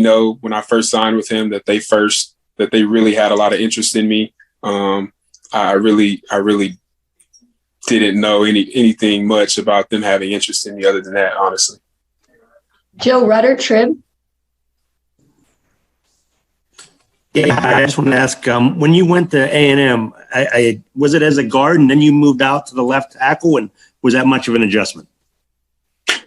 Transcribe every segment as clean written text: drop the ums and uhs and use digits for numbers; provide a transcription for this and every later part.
know when I first signed with him that they really had a lot of interest in me. I really didn't know anything much about them having interest in me other than that, honestly. Joe Rudder, Trib. Yeah, I just want to ask, when you went to A&M, was it as a guard and then you moved out to the left tackle, and was that much of an adjustment?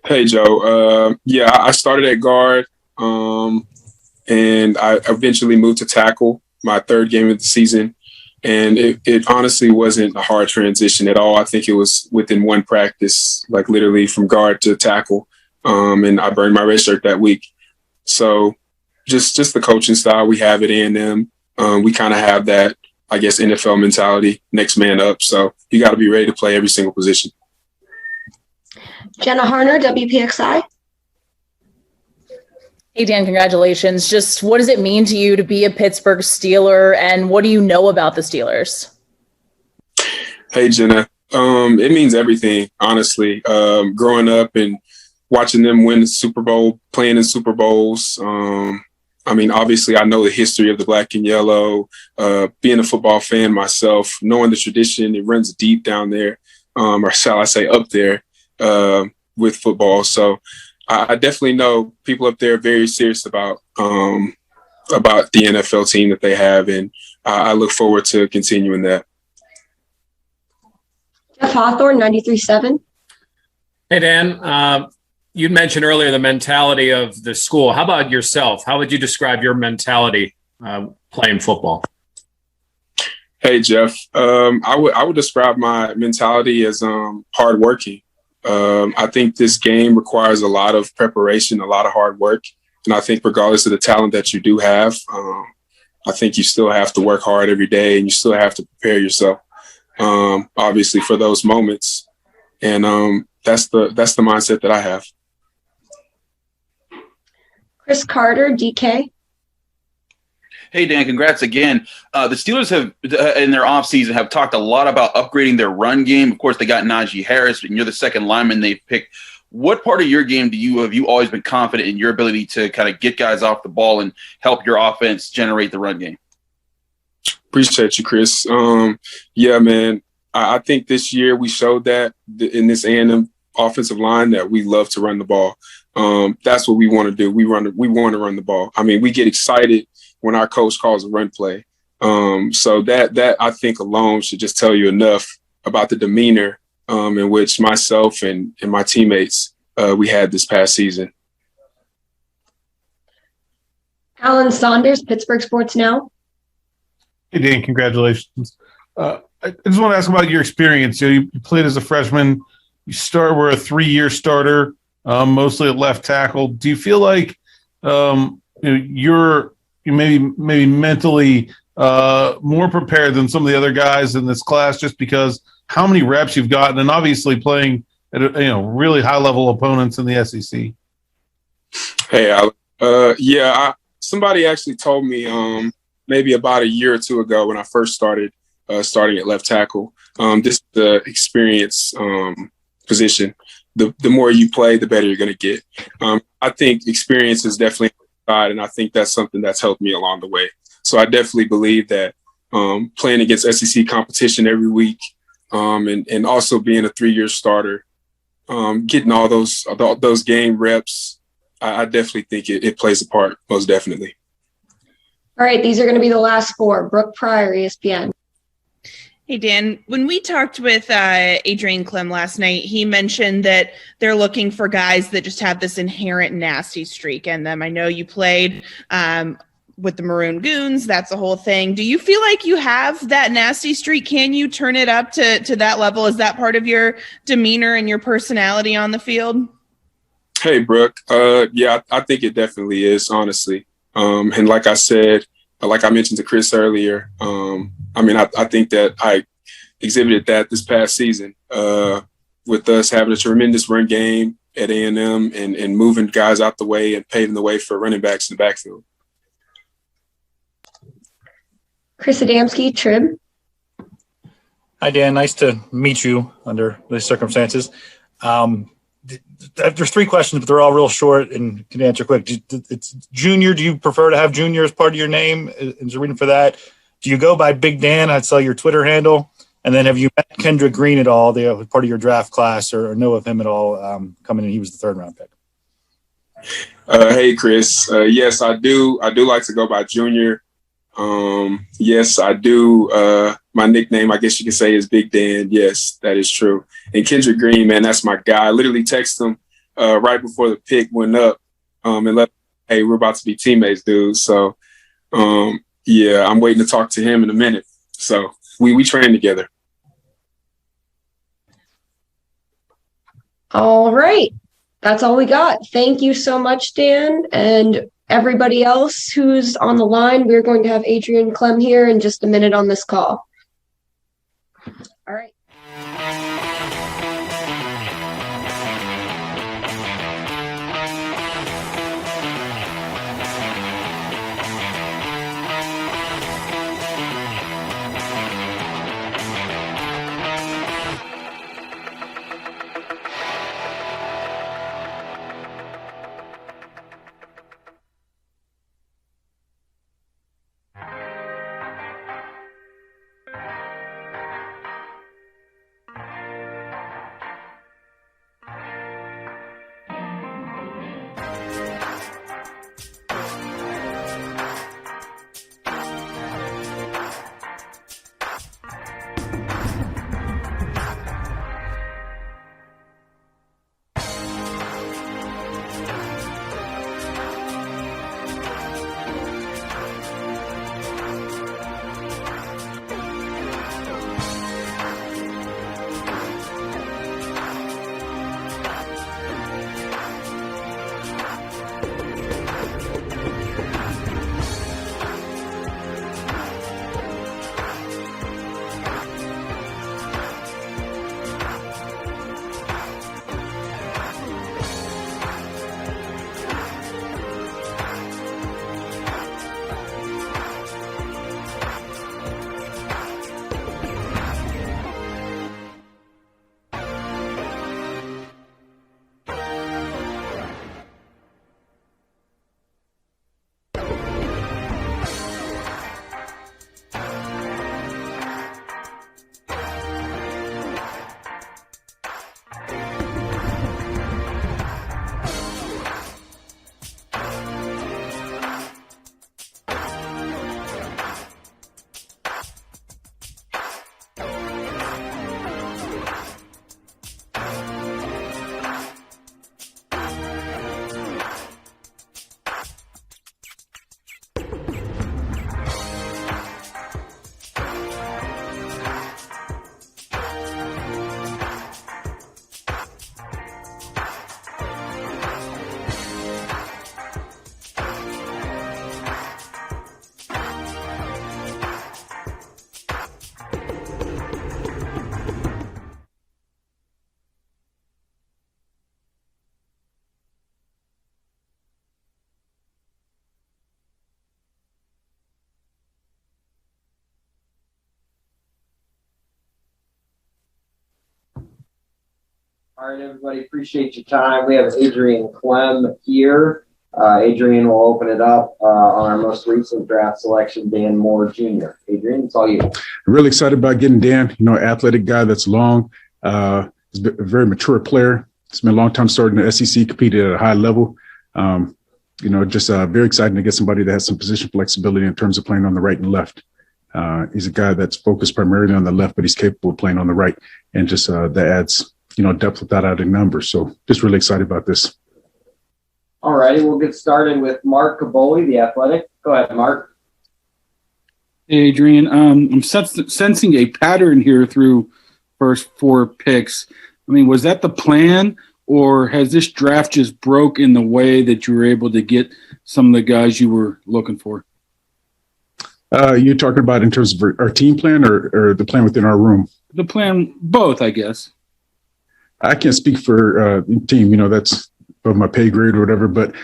Hey, Joe. Yeah, I started at guard, and I eventually moved to tackle my third game of the season. And it honestly wasn't a hard transition at all. I think it was within one practice, like literally from guard to tackle. And I burned my red shirt that week. So just the coaching style we have at A&M, we kind of have that, I guess, NFL mentality, next man up. So you got to be ready to play every single position. Jenna Harner, WPXI. Hey, Dan, congratulations. Just what does it mean to you to be a Pittsburgh Steeler, and what do you know about the Steelers? Hey, Jenna. It means everything, honestly. Growing up and watching them win the Super Bowl, playing in Super Bowls. I mean, obviously, I know the history of the black and yellow. Being a football fan myself, knowing the tradition, it runs deep down there, or shall I say up there with football. So I definitely know people up there are very serious about the NFL team that they have, and I look forward to continuing that. Jeff Hawthorne, 93.7. Hey, Dan. You mentioned earlier the mentality of the school. How about yourself? How would you describe your mentality playing football? Hey, Jeff. I would describe my mentality as hardworking. I think this game requires a lot of preparation, a lot of hard work. And I think regardless of the talent that you do have, I think you still have to work hard every day, and you still have to prepare yourself, obviously, for those moments. And that's the mindset that I have. Chris Carter, DK. Hey, Dan, congrats again. The Steelers have, in their offseason, have talked a lot about upgrading their run game. Of course, they got Najee Harris, and you're the second lineman they picked. What part of your game have you always been confident in your ability to kind of get guys off the ball and help your offense generate the run game? Appreciate you, Chris. Yeah, man. I think this year we showed that in this A&M offensive line that we love to run the ball. That's what we want to do. We want to run the ball. I mean, we get excited when our coach calls a run play. So that I think alone should just tell you enough about the demeanor in which myself and my teammates we had this past season. Alan Saunders, Pittsburgh Sports Now. Hey, Dan, congratulations. I just want to ask about your experience. You played as a freshman. You were a 3-year starter, mostly at left tackle. Do you feel like you're maybe mentally more prepared than some of the other guys in this class, just because how many reps you've gotten, and obviously playing at really high level opponents in the SEC? Hey, Alex. Somebody actually told me maybe about a year or two ago when I first starting at left tackle. This is the experience position. The more you play, the better you're going to get. I think experience is definitely side, and I think that's something that's helped me along the way. So I definitely believe that playing against SEC competition every week, and also being a 3-year starter, getting all those game reps, I definitely think it plays a part, most definitely. All right, these are going to be the last 4. Brooke Pryor, ESPN. Hey, Dan, when we talked with Adrian Klemm last night, he mentioned that they're looking for guys that just have this inherent nasty streak in them. I know you played with the Maroon Goons. That's the whole thing. Do you feel like you have that nasty streak? Can you turn it up to that level? Is that part of your demeanor and your personality on the field? Hey, Brooke. Yeah, I think it definitely is, honestly. And like I said, like I mentioned to Chris earlier, I think that I exhibited that this past season with us having a tremendous run game at A&M and moving guys out the way and paving the way for running backs in the backfield. Chris Adamski, Trib. Hi, Dan. Nice to meet you under these circumstances. there's 3 questions, but they're all real short and can answer quick. It's Junior. Do you prefer to have Junior as part of your name? Is there reason for that? Do you go by Big Dan? I'd say your Twitter handle. And then have you met Kendrick Green at all? They are part of your draft class or know of him at all coming in? He was the 3rd round pick. Hey, Chris. Yes, I do. I do like to go by Junior. Yes, I do. My nickname, I guess you could say, is Big Dan. Yes, that is true. And Kendrick Green, man, that's my guy. I literally texted him right before the pick went up and let him, hey, we're about to be teammates, dude. So, yeah, I'm waiting to talk to him in a minute. So we train together. All right. That's all we got. Thank you so much, Dan. And everybody else who's on the line, we're going to have Adrian Klemm here in just a minute on this call. All right. All right, everybody, appreciate your time. We have Adrian Klemm here. Adrian will open it up on our most recent draft selection, Dan Moore Jr. Adrian, it's all you. I'm really excited about getting Dan, athletic guy that's long. He's a very mature player. He's been a long time starting in the SEC, competed at a high level. Just very exciting to get somebody that has some position flexibility in terms of playing on the right and left. He's a guy that's focused primarily on the left, but he's capable of playing on the right. And just that adds, depth without adding numbers. So just really excited about this. All righty, we'll get started with Mark Caboli, The Athletic. Go ahead, Mark. Hey, Adrian. I'm sensing a pattern here through first 4 picks. Was that the plan, or has this draft just broke in the way that you were able to get some of the guys you were looking for? You're talking about in terms of our team plan or the plan within our room? The plan, both, I guess. I can't speak for the team. That's above my pay grade or whatever. But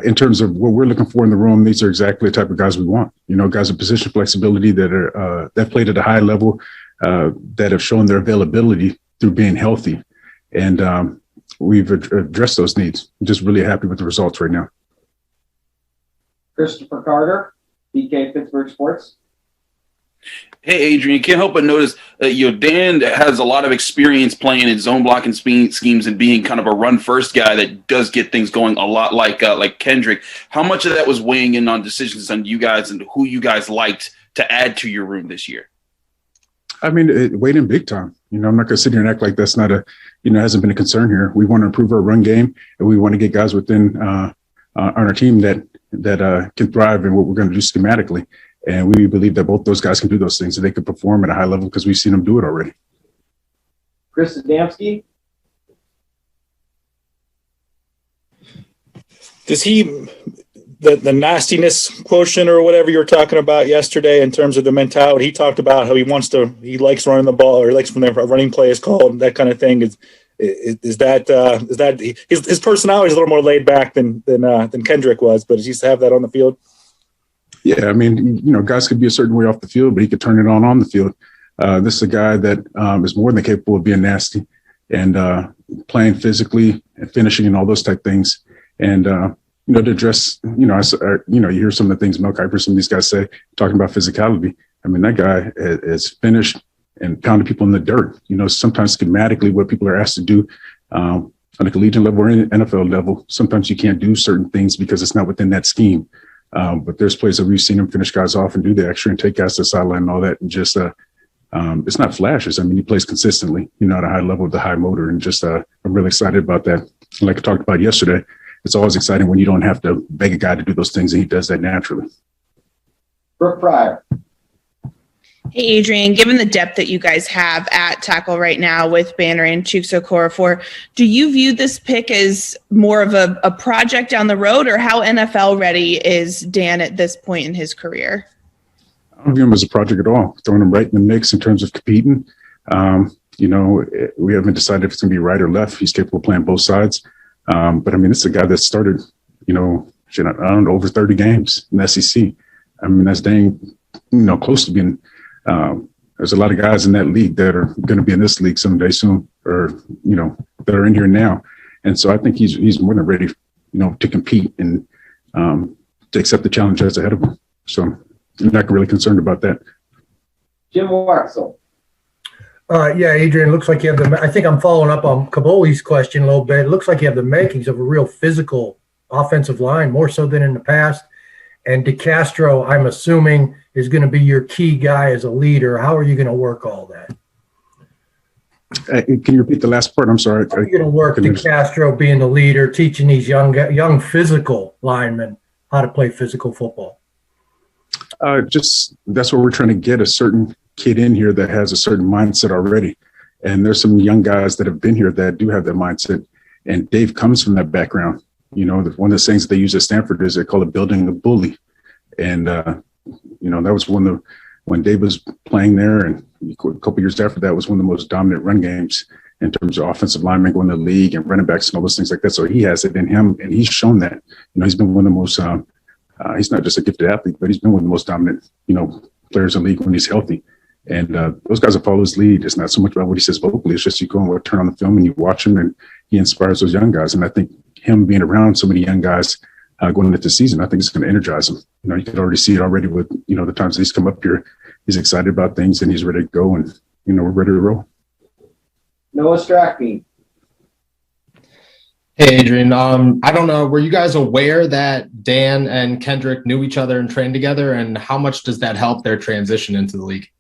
in terms of what we're looking for in the room, these are exactly the type of guys we want. Guys with position flexibility that are that played at a high level, that have shown their availability through being healthy. And we've addressed those needs. I'm just really happy with the results right now. Christopher Carter, PK Pittsburgh Sports. Hey, Adrian, can't help but notice Dan has a lot of experience playing in zone blocking schemes and being kind of a run-first guy that does get things going a lot like Kendrick. How much of that was weighing in on decisions on you guys and who you guys liked to add to your room this year? I mean, it weighed in big time. I'm not going to sit here and act like that's not hasn't been a concern here. We want to improve our run game, and we want to get guys within on our team that can thrive in what we're going to do schematically. And we believe that both those guys can do those things, and they can perform at a high level because we've seen them do it already. Chris Adamski. Does he, the nastiness quotient or whatever you were talking about yesterday in terms of the mentality, he talked about how he likes running the ball, or likes when a running play is called, that kind of thing. Is that his personality is a little more laid back than Kendrick was, but does he have that on the field? Yeah, I mean, guys could be a certain way off the field, but he could turn it on the field. This is a guy that is more than capable of being nasty and playing physically and finishing and all those type things. And, to address, you hear some of the things Mel Kiper, some of these guys say, talking about physicality. I mean, that guy has finished and pounded people in the dirt. Sometimes schematically what people are asked to do on a collegiate level or NFL level, sometimes you can't do certain things because it's not within that scheme. But there's plays that we've seen him finish guys off and do the extra and take guys to the sideline and all that. And just, it's not flashes. I mean, he plays consistently, at a high level with the high motor. And just, I'm really excited about that. Like I talked about yesterday, it's always exciting when you don't have to beg a guy to do those things, and he does that naturally. Brooke Pryor. Hey, Adrian, given the depth that you guys have at tackle right now with Banner and Chukso Okorafor, do you view this pick as more of a project down the road, or how NFL ready is Dan at this point in his career? I don't view him as a project at all. Throwing him right in the mix in terms of competing. We haven't decided if it's going to be right or left. He's capable of playing both sides. But I mean, it's a guy that started, I don't know, over 30 games in the SEC. I mean, that's dang, close to being. There's a lot of guys in that league that are going to be in this league someday soon, or that are in here now. And so I think he's more than ready, to compete and to accept the challenge that's ahead of him. So I'm not really concerned about that. Jim Waxel. Yeah, Adrian, looks like you have I think I'm following up on Kaboli's question a little bit. It looks like you have the makings of a real physical offensive line, more so than in the past. And DeCastro, I'm assuming, is going to be your key guy as a leader. How are you going to work all that? Can you repeat the last part? I'm sorry. How are you going to work DeCastro being the leader, teaching these young physical linemen how to play physical football? That's what we're trying to get, a certain kid in here that has a certain mindset already. And there's some young guys that have been here that do have that mindset. And Dave comes from that background. One of the things that they use at Stanford is they call it building a bully. And, that was when Dave was playing there, and a couple years after that was one of the most dominant run games in terms of offensive linemen going to the league and running backs and all those things like that. So he has it in him, and he's shown that. He's been one of the most, he's not just a gifted athlete, but he's been one of the most dominant, players in the league when he's healthy. And those guys will follow his lead. It's not so much about what he says vocally. It's just you go and turn on the film and you watch him, and he inspires those young guys. And I think him being around so many young guys going into the season, I think it's going to energize him. You can already see it already with, the times he's come up here. He's excited about things and he's ready to go, and, we're ready to roll. Noah Strackbean. Hey, Adrian. I don't know, were you guys aware that Dan and Kendrick knew each other and trained together, and how much does that help their transition into the league?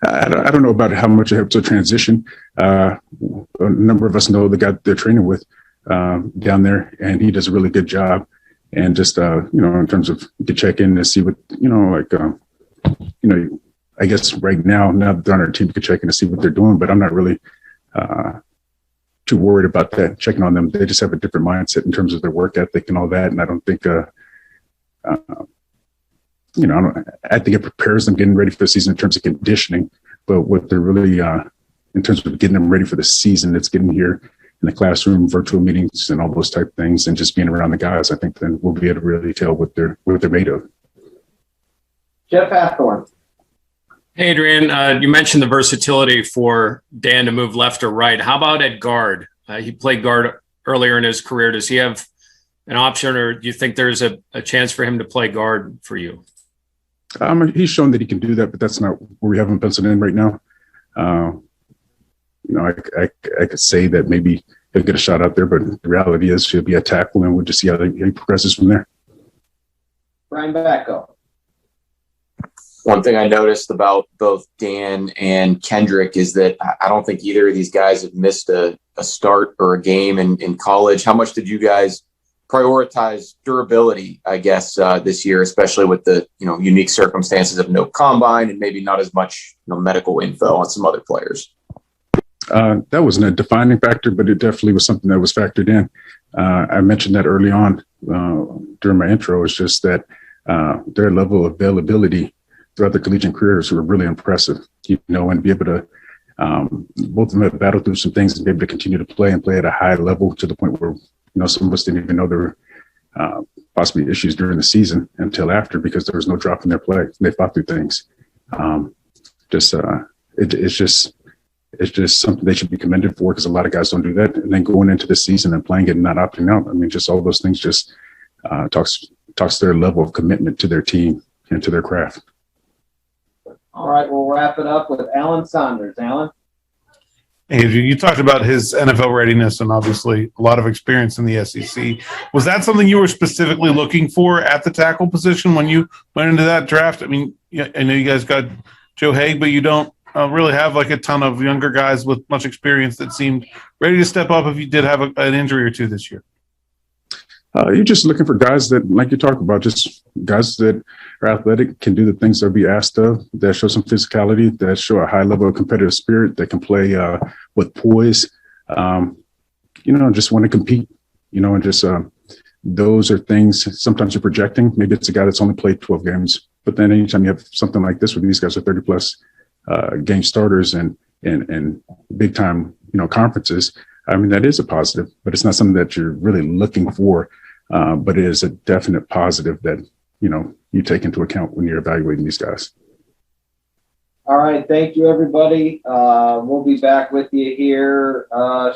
I don't know about how much it helps to transition. A number of us know the guy they're training with down there, and he does a really good job. And just, in terms of you could check in and see what, I guess right now that they're on our team, you could check in to see what they're doing, but I'm not really too worried about that, checking on them. They just have a different mindset in terms of their work ethic and all that. And I don't think, I think it prepares them getting ready for the season in terms of conditioning, but what they're really, in terms of getting them ready for the season, it's getting here in the classroom, virtual meetings, and all those type of things, and just being around the guys. I think then we'll be able to really tell what they're made of. Jeff Hathorn. Hey, Adrian, you mentioned the versatility for Dan to move left or right. How about at guard? He played guard earlier in his career. Does he have an option, or do you think there's a chance for him to play guard for you? He's shown that he can do that, but that's not where we have him penciled in right now. I could say that maybe he'll get a shot out there, but the reality is he'll be a tackle, and we'll just see how he progresses from there. Brian Backo. One thing I noticed about both Dan and Kendrick is that I don't think either of these guys have missed a start or a game in college. How much did you guys prioritize durability, I guess, this year, especially with the unique circumstances of no combine and maybe not as much medical info on some other players? That wasn't a defining factor, but it definitely was something that was factored in. I mentioned that early on during my intro. It's just that their level of availability throughout their collegiate careers were really impressive, and be able to, both of them have battled through some things and be able to continue to play at a high level to the point where, some of us didn't even know there were possibly issues during the season until after, because there was no drop in their play. They fought through things. It's just something they should be commended for, because a lot of guys don't do that. And then going into the season and playing it and not opting out, I mean, just all those things just talks their level of commitment to their team and to their craft. All right, we'll wrap it up with Alan Saunders. Alan? Andrew, you talked about his NFL readiness and obviously a lot of experience in the SEC. Was that something you were specifically looking for at the tackle position when you went into that draft? I mean, I know you guys got Joe Haig, but you don't really have like a ton of younger guys with much experience that seemed ready to step up if you did have an injury or two this year. You're just looking for guys that, like you talked about, just guys that are athletic, can do the things they'll be asked of, that show some physicality, that show a high level of competitive spirit, that can play with poise, just want to compete, and just those are things sometimes you're projecting. Maybe it's a guy that's only played 12 games, but then anytime you have something like this where these guys are 30 plus game starters and big time, conferences, I mean, that is a positive, but it's not something that you're really looking for. But it is a definite positive that, you take into account when you're evaluating these guys. All right. Thank you, everybody. We'll be back with you here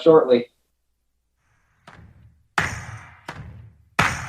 shortly.